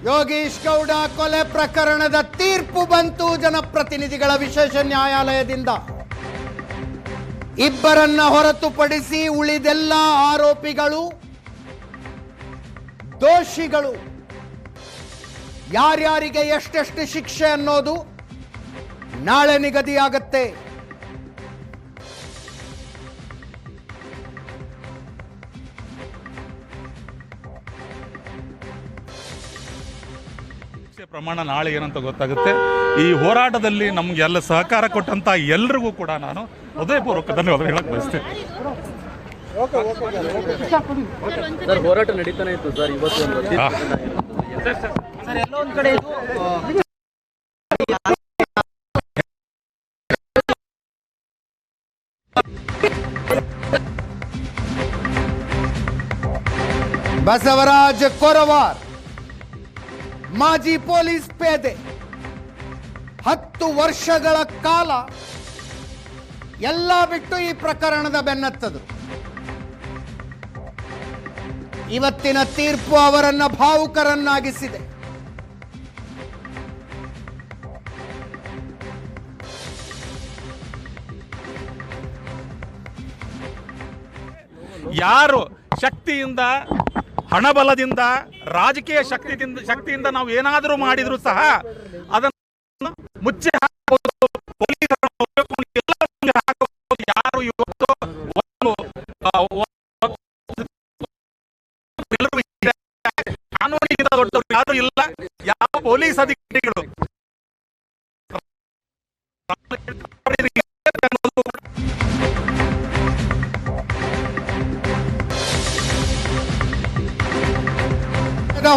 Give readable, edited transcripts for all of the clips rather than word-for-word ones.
ಯೋಗೇಶ್ ಗೌಡ ಕೊಲೆ ಪ್ರಕರಣದ ತೀರ್ಪು ಬಂತು ಜನಪ್ರತಿನಿಧಿಗಳ ವಿಶೇಷ ನ್ಯಾಯಾಲಯದಿಂದ. ಇಬ್ಬರನ್ನ ಹೊರತುಪಡಿಸಿ ಉಳಿದೆಲ್ಲ ಆರೋಪಿಗಳು ದೋಷಿಗಳು. ಯಾರ್ಯಾರಿಗೆ ಎಷ್ಟೆಷ್ಟು ಶಿಕ್ಷೆ ಅನ್ನೋದು ನಾಳೆ ನಿಗದಿಯಾಗತ್ತೆ. ಪ್ರಮಾಣ ನಾಳೆ ಏನಂತ ಗೊತ್ತಾಗುತ್ತೆ. ಈ ಹೋರಾಟದಲ್ಲಿ ನಮಗೆಲ್ಲ ಸಹಕಾರ ಕೊಟ್ಟಂತ ಎಲ್ರಿಗೂ ಕೂಡ ನಾನು ಹೃದಯಪೂರ್ವಕ ಧನ್ಯವಾದ ಹೇಳಕ್ ಬಯಸ್ತೇನೆ. ಸರ್, ಹೋರಾಟ ನಡೀತಾನೆ ಇತ್ತು ಸರ್. ಇವತ್ತು ಬಸವರಾಜ ಕೊರವಾರ್ ಮಾಜಿ ಪೊಲೀಸ್ ಪೇದೆ 10 ವರ್ಷಗಳ ಕಾಲ ಎಲ್ಲ ಬಿಟ್ಟು ಈ ಪ್ರಕರಣದ ಬೆನ್ನತ್ತದು. ಇವತ್ತಿನ ತೀರ್ಪು ಅವರನ್ನ ಭಾವುಕರನ್ನಾಗಿಸಿದೆ. ಯಾರು ಶಕ್ತಿಯಿಂದ, ಹಣಬಲದಿಂದ, ರಾಜಕೀಯ ಶಕ್ತಿಯಿಂದ ನಾವು ಏನಾದರೂ ಮಾಡಿದ್ರು ಸಹ ಅದನ್ನು ಮುಚ್ಚಿ ಹಾಕಬಹುದು. ಯಾರು ಇವತ್ತು ಕಾನೂನಿಗಿಂತ ದೊಡ್ಡವರು ಯಾರು ಇಲ್ಲ. ಯಾವ ಪೊಲೀಸ್ ಅಧಿಕಾರಿಗಳು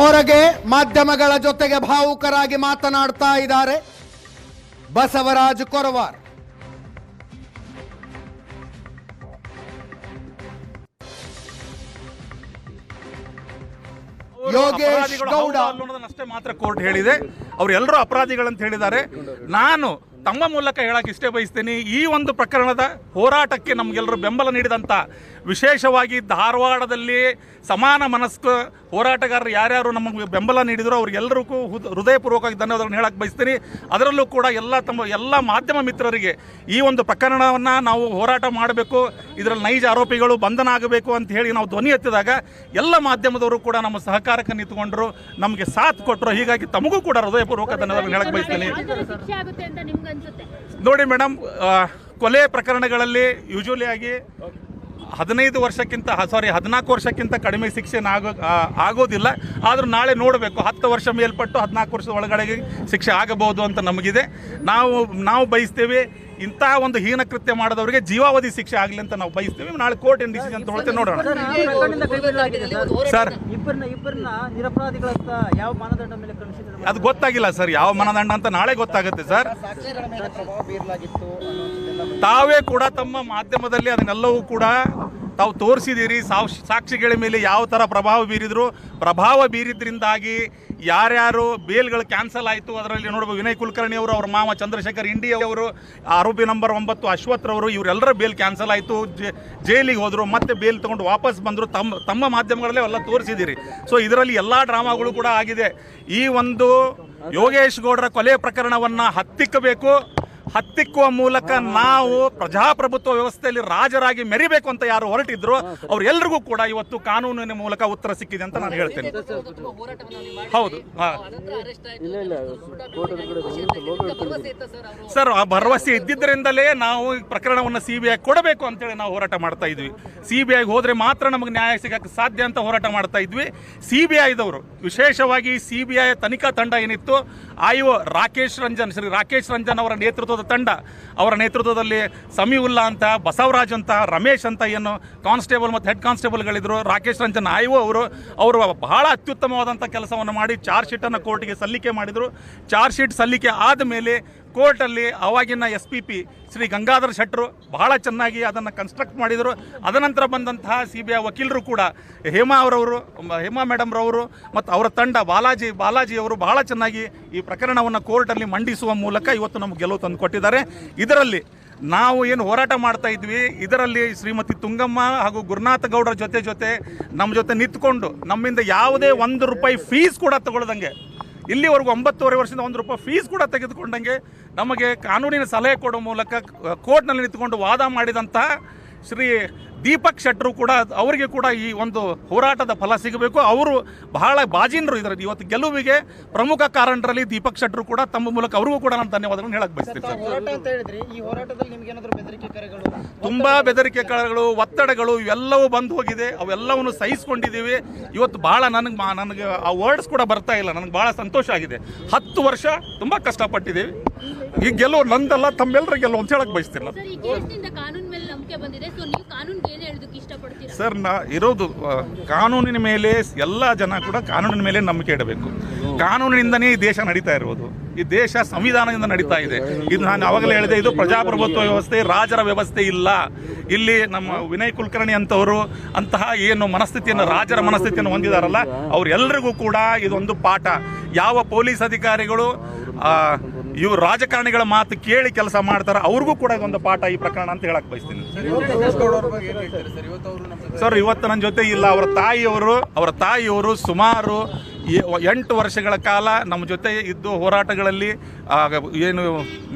ಹೊರಗೆ ಮಾಧ್ಯಮಗಳ ಜೊತೆಗೆ ಭಾವುಕರಾಗಿ ಮಾತನಾಡ್ತಾ ಇದ್ದಾರೆ ಬಸವರಾಜ್ ಕೊರವಾರ್. ಯೋಗೇಶ್ ಗೌಡ ಅನ್ನೋದನ್ನಷ್ಟೇ ಮಾತ್ರ ಕೋರ್ಟ್ ಹೇಳಿದೆ. ಅವರೆಲ್ಲರೂ ಅಪರಾಧಿಗಳಂತ ಹೇಳಿದ್ದಾರೆ. ನಾನು ತಮ್ಮ ಮೂಲಕ ಹೇಳಕ್ಕೆ ಇಷ್ಟೇ ಬಯಸ್ತೀನಿ, ಈ ಒಂದು ಪ್ರಕರಣದ ಹೋರಾಟಕ್ಕೆ ನಮಗೆಲ್ಲರೂ ಬೆಂಬಲ ನೀಡಿದಂಥ, ವಿಶೇಷವಾಗಿ ಧಾರವಾಡದಲ್ಲಿ ಸಮಾನ ಮನಸ್ಕ ಹೋರಾಟಗಾರರು ಯಾರ್ಯಾರು ನಮಗೆ ಬೆಂಬಲ ನೀಡಿದ್ರು ಅವ್ರಿಗೆಲ್ಲರಿಗೂ ಹೃದಯಪೂರ್ವಕವಾಗಿ ಧನ್ಯವಾದಗಳನ್ನು ಹೇಳಕ್ಕೆ ಬಯಸ್ತೀನಿ. ಅದರಲ್ಲೂ ಕೂಡ ಎಲ್ಲ ಮಾಧ್ಯಮ ಮಿತ್ರರಿಗೆ ಈ ಒಂದು ಪ್ರಕರಣವನ್ನು ನಾವು ಹೋರಾಟ ಮಾಡಬೇಕು, ಇದರಲ್ಲಿ ನೈಜ ಆರೋಪಿಗಳು ಬಂಧನ ಆಗಬೇಕು ಅಂತ ಹೇಳಿ ನಾವು ಧ್ವನಿ ಎತ್ತಿದಾಗ ಎಲ್ಲ ಮಾಧ್ಯಮದವರು ಕೂಡ ನಮ್ಮ ಸಹಕಾರಕ್ಕೆ ನಿಂತುಕೊಂಡ್ರು, ನಮಗೆ ಸಾಥ್ ಕೊಟ್ಟರು. ಹೀಗಾಗಿ ತಮಗೂ ಕೂಡ ಹೃದಯಪೂರ್ವಕ ಧನ್ಯವಾದಗಳನ್ನು ಹೇಳಕ್ಕೆ ಬಯಸ್ತೀನಿ. ನೋಡಿ ಮೇಡಮ್, ಕೊಲೆ ಪ್ರಕರಣಗಳಲ್ಲಿ ಯೂಶುವಲಿ ಆಗಿ 14 ವರ್ಷಕ್ಕಿಂತ ಕಡಿಮೆ ಶಿಕ್ಷೆ ಆಗೋದಿಲ್ಲ. ಆದರೂ ನಾಳೆ ನೋಡಬೇಕು, 10 ವರ್ಷ ಮೇಲ್ಪಟ್ಟು 14 ವರ್ಷದ ಒಳಗಡೆ ಶಿಕ್ಷೆ ಆಗಬಹುದು ಅಂತ ನಮಗಿದೆ. ನಾವು ಬಯಸ್ತೇವೆ ಇಂತಹ ಒಂದು ಹೀನ ಕೃತ್ಯ ಮಾಡಿದವರಿಗೆ ಜೀವಾವಧಿ ಶಿಕ್ಷೆ ಆಗಲಿ ಅಂತ ನಾವು ಬಯಸ್ತೇವೆ. ನಾಳೆ ಕೋರ್ಟ್ ಏನು ಡಿಸಿಷನ್ ತಗೊಳ್ತೇವೆ ನೋಡೋಣ. ಸರ್, ಅದು ಗೊತ್ತಾಗಿಲ್ಲ ಸರ್, ಯಾವ ಮಾನದಂಡ ಅಂತ ನಾಳೆ ಗೊತ್ತಾಗುತ್ತೆ ಸರ್. ತಾವೇ ಕೂಡ ತಮ್ಮ ಮಾಧ್ಯಮದಲ್ಲಿ ಅದನ್ನೆಲ್ಲವೂ ಕೂಡ ತಾವು ತೋರಿಸಿದ್ದೀರಿ. ಸಾಕ್ಷಿಗಳ ಮೇಲೆ ಯಾವ ಥರ ಪ್ರಭಾವ ಬೀರಿದ್ರಿಂದಾಗಿ ಯಾರ್ಯಾರು ಬೇಲ್ಗಳು ಕ್ಯಾನ್ಸಲ್ ಆಯಿತು. ಅದರಲ್ಲಿ ನೋಡ್ಬೋದು ವಿನಯ್ ಕುಲಕರ್ಣಿ ಅವರು, ಅವ್ರ ಮಾವ ಚಂದ್ರಶೇಖರ್ ಇಂಡಿ ಅವರು, ಆರೋಪಿ ನಂಬರ್ 9 ಅಶ್ವಥ್ ರವರು, ಇವರೆಲ್ಲರ ಬೇಲ್ ಕ್ಯಾನ್ಸಲ್ ಆಯಿತು, ಜೈಲಿಗೆ ಹೋದರು, ಮತ್ತೆ ಬೇಲ್ ತಗೊಂಡು ವಾಪಸ್ ಬಂದರು. ತಮ್ಮ ಮಾಧ್ಯಮಗಳಲ್ಲೇ ಎಲ್ಲ ತೋರಿಸಿದ್ದೀರಿ. ಸೊ ಇದರಲ್ಲಿ ಎಲ್ಲ ಡ್ರಾಮಾಗಳು ಕೂಡ ಆಗಿದೆ. ಈ ಒಂದು ಯೋಗೇಶ್ ಗೌಡರ ಕೊಲೆ ಪ್ರಕರಣವನ್ನು ಹತ್ತಿಕ್ಕುವ ಮೂಲಕ ನಾವು ಪ್ರಜಾಪ್ರಭುತ್ವ ವ್ಯವಸ್ಥೆಯಲ್ಲಿ ರಾಜರಾಗಿ ಮೆರಿಬೇಕು ಅಂತ ಯಾರು ಹೊರಟಿದ್ರು ಅವ್ರೆಲ್ರಿಗೂ ಕೂಡ ಇವತ್ತು ಕಾನೂನಿನ ಮೂಲಕ ಉತ್ತರ ಸಿಕ್ಕಿದೆ ಅಂತ ನಾನು ಹೇಳ್ತೇನೆ. ಹೌದು ಸರ್, ಆ ಭರವಸೆ ಇದ್ದಿದ್ದರಿಂದಲೇ ನಾವು ಈ ಪ್ರಕರಣವನ್ನು CBI ಕೊಡಬೇಕು ಅಂತೇಳಿ ನಾವು ಹೋರಾಟ ಮಾಡ್ತಾ ಇದ್ವಿ. CBI ಹೋದ್ರೆ ಮಾತ್ರ ನಮಗೆ ನ್ಯಾಯ ಸಿಗಕ್ಕೆ ಸಾಧ್ಯ ಅಂತ ಹೋರಾಟ ಮಾಡ್ತಾ ಇದ್ವಿ. CBIದವರು, ವಿಶೇಷವಾಗಿ CBI ತನಿಖಾ ತಂಡ ಏನಿತ್ತು, IO ಶ್ರೀ ರಾಕೇಶ್ ರಂಜನ್ ಅವರ ನೇತೃತ್ವದ ತಂಡ, ಅವರ ನೇತೃತ್ವದಲ್ಲಿ ಸಮೀವುಲ್ಲಾ ಅಂತ, ಬಸವರಾಜ್ ಅಂತ, ರಮೇಶ್ ಅಂತ ಏನು ಕಾನ್ಸ್ಟೇಬಲ್ ಮತ್ತು ಹೆಡ್ ಕಾನ್ಸ್ಟೇಬಲ್ಗಳಿದ್ರು, ರಾಕೇಶ್ ರಂಜನ್ IO ಅವರು ಬಹಳ ಅತ್ಯುತ್ತಮವಾದಂಥ ಕೆಲಸವನ್ನು ಮಾಡಿ ಚಾರ್ಜ್ ಶೀಟನ್ನು ಕೋರ್ಟ್ಗೆ ಸಲ್ಲಿಕೆ ಮಾಡಿದರು. ಚಾರ್ಜ್ ಶೀಟ್ ಸಲ್ಲಿಕೆ ಆದ ಮೇಲೆ ಕೋರ್ಟಲ್ಲಿ ಅವಾಗಿನ SPP ಶ್ರೀ ಗಂಗಾಧರ್ ಶೆಟ್ಟರು ಬಹಳ ಚೆನ್ನಾಗಿ ಅದನ್ನು ಕನ್ಸ್ಟ್ರಕ್ಟ್ ಮಾಡಿದರು. ಅದನಂತರ ಬಂದಂತಹ CBI ವಕೀಲರು ಕೂಡ ಹೇಮಾ ಮೇಡಮ್ ರವರು ಮತ್ತು ಅವರ ತಂಡ ಬಾಲಾಜಿ ಅವರು ಬಹಳ ಚೆನ್ನಾಗಿ ಈ ಪ್ರಕರಣವನ್ನು ಕೋರ್ಟಲ್ಲಿ ಮಂಡಿಸುವ ಮೂಲಕ ಇವತ್ತು ನಮಗೆ ಗೆಲುವು ತಂದು ಕೊಟ್ಟಿದ್ದಾರೆ. ಇದರಲ್ಲಿ ನಾವು ಏನು ಹೋರಾಟ ಮಾಡ್ತಾ ಇದ್ವಿ, ಇದರಲ್ಲಿ ಶ್ರೀಮತಿ ತುಂಗಮ್ಮ ಹಾಗೂ ಗುರುನಾಥ ಗೌಡರ ಜೊತೆ ನಮ್ಮ ಜೊತೆ ನಿಂತ್ಕೊಂಡು ನಮ್ಮಿಂದ ಯಾವುದೇ ₹1 ಫೀಸ್ ಕೂಡ ತಗೊಳ್ಳದಂಗೆ ಇಲ್ಲಿವರೆಗೂ 9.5 ವರ್ಷದಿಂದ 1 ರೂಪಾಯಿ ಫೀಸ್ ಕೂಡ ತೆಗೆದುಕೊಂಡಂಗೆ ನಮಗೆ ಕಾನೂನಿನ ಸಲಹೆ ಕೊಡುವ ಮೂಲಕ ಕೋರ್ಟ್ನಲ್ಲಿ ನಿಂತುಕೊಂಡು ವಾದ ಮಾಡಿದಂತಹ ಶ್ರೀ ದೀಪಕ್ ಶೆಟ್ಟರು ಕೂಡ ಅವರಿಗೆ ಕೂಡ ಈ ಒಂದು ಹೋರಾಟದ ಫಲ ಸಿಗಬೇಕು. ಅವರು ಬಹಳ ಬಾಜಿನರು ಇದರಲ್ಲಿ ಇವತ್ತು ಗೆಲುವಿಗೆ ಪ್ರಮುಖ ಕಾರಣರಲ್ಲಿ ದೀಪಕ್ ಶೆಟ್ಟರು ಕೂಡ ತಮ್ಮ ಮೂಲಕ ಅವ್ರಿಗೂ ಕೂಡ ನಾನು ಧನ್ಯವಾದಗಳನ್ನು ಹೇಳಕ್ ಬಯಸ್ತೀನಿ ಸರ್. ಹೋರಾಟ ಅಂತ ಹೇಳಿದ್ರಿ, ಈ ಹೋರಾಟದಲ್ಲಿ ನಿಮ್ಗೆ ಏನಾದರೂ ಬೆದರಿಕೆ ಕರೆಗಳು, ತುಂಬಾ ಬೆದರಿಕೆ ಕರೆಗಳು, ಒತ್ತಡಗಳು ಇವೆಲ್ಲವೂ ಬಂದು ಹೋಗಿದೆ. ಅವೆಲ್ಲವನ್ನು ಸಹಿಸಿಕೊಂಡಿದ್ದೀವಿ. ಇವತ್ತು ಬಹಳ ನನಗೆ ಆ ವರ್ಡ್ಸ್ ಕೂಡ ಬರ್ತಾ ಇಲ್ಲ. ನನಗೆ ಬಹಳ ಸಂತೋಷ ಆಗಿದೆ. 10 ವರ್ಷ ತುಂಬಾ ಕಷ್ಟಪಟ್ಟಿದ್ದೀವಿ. ಈ ಗೆಲುವು ನಂದಲ್ಲ, ತಮ್ಮೆಲ್ಲರ ಗೆಲುವು ಅಂತ ಹೇಳಕ್ ಬಯಸ್ತಿಲ್ಲ ಸರ್. ಈ ಕೇಸ್ನಿಂದ ಕಾನೂನು ಮೇಲೆ ನಂಬಿಕೆ ಬಂದಿದೆ. ಸೊ ನೀವು ಕಾನೂನಿಗೆ ಏನು ಹೇಳೋದಕ್ಕೆ ಇಷ್ಟಪಡ್ತೀರಾ ಸರ್? ಇರೋದು ಕಾನೂನಿನ ಮೇಲೆ ಎಲ್ಲ ಜನ ಕೂಡ ಕಾನೂನಿನ ಮೇಲೆ ನಂಬಿಕೆ ಇಡಬೇಕು. ಕಾನೂನಿನಿಂದನೇ ಈ ದೇಶ ನಡೀತಾ ಇರೋದು. ಈ ದೇಶ ಸಂವಿಧಾನದಿಂದ ನಡೀತಾ ಇದೆ. ಇದು ನಾನು ಅವಾಗಲೇ ಹೇಳಿದೆ, ಇದು ಪ್ರಜಾಪ್ರಭುತ್ವ ವ್ಯವಸ್ಥೆ, ರಾಜರ ವ್ಯವಸ್ಥೆ ಇಲ್ಲ. ಇಲ್ಲಿ ನಮ್ಮ ವಿನಯ್ ಕುಲಕರ್ಣಿ ಅಂತವರು ಅಂತಹ ಏನು ಮನಸ್ಥಿತಿಯನ್ನು, ರಾಜರ ಮನಸ್ಥಿತಿಯನ್ನು ಹೊಂದಿದಾರಲ್ಲ, ಅವ್ರೆಲ್ಲರಿಗೂ ಕೂಡ ಇದೊಂದು ಪಾಠ. ಯಾವ ಪೊಲೀಸ್ ಅಧಿಕಾರಿಗಳು ಇವ್ರು ರಾಜಕಾರಣಿಗಳ ಮಾತು ಕೇಳಿ ಕೆಲಸ ಮಾಡ್ತಾರೆ, ಅವ್ರಿಗೂ ಕೂಡ ಇದೊಂದು ಪಾಠ ಈ ಪ್ರಕರಣ ಅಂತ ಹೇಳಕ್ ಬಯಸ್ತೀನಿ ಸರ್. ಇವತ್ತು ನನ್ನ ಜೊತೆ ಇಲ್ಲ. ಅವರ ತಾಯಿಯವರು ಸುಮಾರು 8 ವರ್ಷಗಳ ಕಾಲ ನಮ್ಮ ಜೊತೆ ಇದ್ದು ಹೋರಾಟಗಳಲ್ಲಿ ಏನು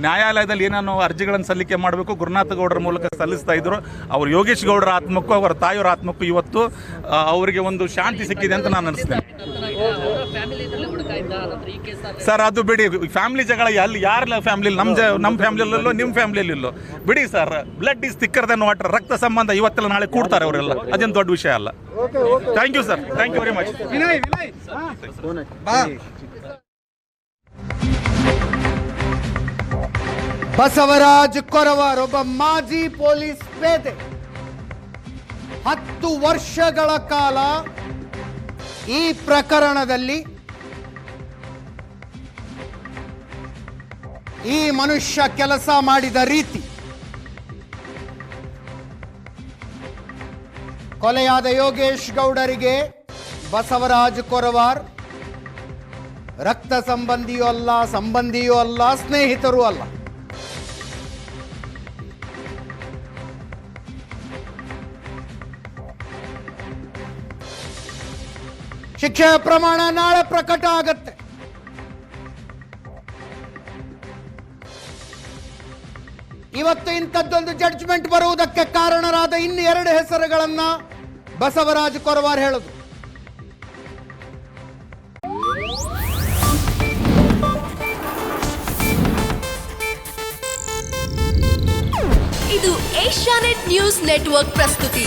ನ್ಯಾಯಾಲಯದಲ್ಲಿ ಏನೇನು ಅರ್ಜಿಗಳನ್ನು ಸಲ್ಲಿಕೆ ಮಾಡಬೇಕು ಗುರುನಾಥ ಗೌಡರ ಮೂಲಕ ಸಲ್ಲಿಸ್ತಾ ಇದ್ರು. ಅವರು ಯೋಗೇಶ್ ಗೌಡರ ಆತ್ಮಕ್ಕೂ ಅವರ ತಾಯಿಯವರ ಆತ್ಮಕ್ಕೂ ಇವತ್ತು ಅವರಿಗೆ ಒಂದು ಶಾಂತಿ ಸಿಕ್ಕಿದೆ ಅಂತ ನಾನು ಅನಿಸ್ತೇನೆ ಸರ್. ಅದು ಬಿಡಿ, ಫ್ಯಾಮಿಲಿ ಜಗಳ ಅಲ್ಲಿ ಯಾರ ಫ್ಯಾಮಿಲಿ, ನಮ್ಮ ಫ್ಯಾಮಿಲಿಯಲ್ಲೋ ನಿಮ್ಮ ಫ್ಯಾಮಿಲಿಯಲ್ಲೋ ಬಿಡಿ sir. Blood is thicker than water. ರಕ್ತ ಸಂಬಂಧ ಇವತ್ತೆಲ್ಲ ನಾಳೆ ಕೂಡ್ತಾರೆ ಅವರೆಲ್ಲ, ಅದೇನು ದೊಡ್ಡ ವಿಷಯ ಅಲ್ಲ. Thank you sir, thank you very much. Basavaraj Koravar ಒಬ್ಬ ಮಾಜಿ ಪೊಲೀಸ್ ಪೇದೆ. 10 ವರ್ಷಗಳ ಕಾಲ ಈ ಪ್ರಕರಣದಲ್ಲಿ ಈ ಮನುಷ್ಯ ಕೆಲಸ ಮಾಡಿದ ರೀತಿ, ಕೊಲೆಯಾದ ಯೋಗೇಶ್ ಗೌಡರಿಗೆ ಬಸವರಾಜ್ ಕೊರವಾರ್ ರಕ್ತ ಸಂಬಂಧಿಯೂ ಅಲ್ಲ, ಸಂಬಂಧಿಯೂ ಅಲ್ಲ, ಸ್ನೇಹಿತರೂ ಅಲ್ಲ. ಶಿಕ್ಷೆಯ ಪ್ರಮಾಣ ನಾಳೆ ಪ್ರಕಟ ಆಗತ್ತೆ. ಇವತ್ತು ಇಂಥದ್ದೊಂದು ಜಡ್ಜ್ಮೆಂಟ್ ಬರುವುದಕ್ಕೆ ಕಾರಣರಾದ ಇನ್ನು 2 ಹೆಸರುಗಳನ್ನ ಬಸವರಾಜ್ ಕೊರವಾರ್ ಹೇಳಿದ್ರು. ಇದು ಏಷ್ಯಾನೆಟ್ ನ್ಯೂಸ್ ನೆಟ್ವರ್ಕ್ ಪ್ರಸ್ತುತಿ.